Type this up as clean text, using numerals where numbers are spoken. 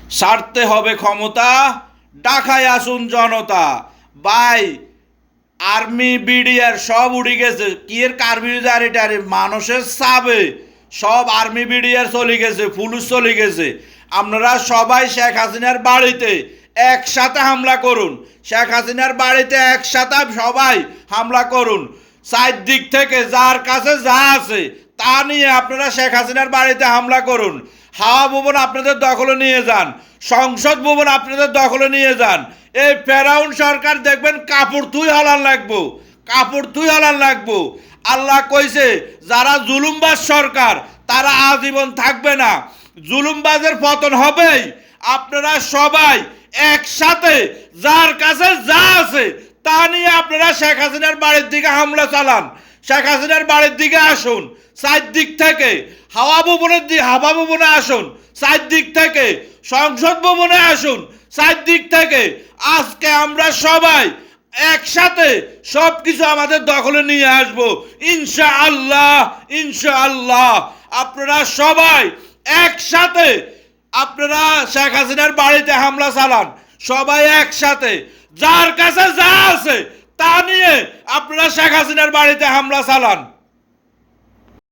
ছাড়তে হবে ক্ষমতা, ঢাকায় আসুন জনতা। ভাই, আর্মি বিডিআর সব উড়ে গেছে, কি এর কার্বিজারিটারি মানুষের চাবে সব আর্মি বিডিআর চলে গেছে, পুলিশ চলে গেছে। আপনারা সবাই শেখ হাসিনার বাড়িতে একসাথে হামলা করুন, শেখ হাসিনার বাড়িতে একসাথে সবাই হামলা করুন। চারদিক থেকে যার কাছে যা আছে তা নিয়ে আপনারা শেখ হাসিনার বাড়িতে হামলা করুন। হাওয়া ভবন আপনাদের দখলে নিয়ে যান, সংসদ ভবন আপনাদের দখলে নিয়ে যান। এই ফেরাউন সরকার দেখবেন কাপড় তুই হালান লাগবো, কাপড় তুই হালান লাগবো। আল্লাহ কইছে যারা জুলুমবাজ সরকার তারা আজীবন থাকবে না, জুলুমবাজের পতন হবেই। আপনারা সবাই একসাথে যার কাছে যা আছে তা নিয়ে আপনারা শেখ হাসিনার বাড়ির দিকে হামলা চালান, শেখ হাসিনার বাড়ির দিকে আসুন। চারদিক থেকে হাওয়া ভবনে আসুন, চারদিক থেকে সংসদ ভবনে আসুন, চারদিক থেকে। আজকে আমরা সবাই একসাথে সবকিছু আমাদের দখলে নিয়ে আসবো ইনশাআল্লাহ, ইনশাআল্লাহ। আপনারা সবাই একসাথে আপনারা শেখ হাসিনার বাড়িতে হামলা চালান, সবাই একসাথে যার কাছে যা আছে তা নিয়ে আপনারা শেখ হাসিনার বাড়িতে হামলা চালান।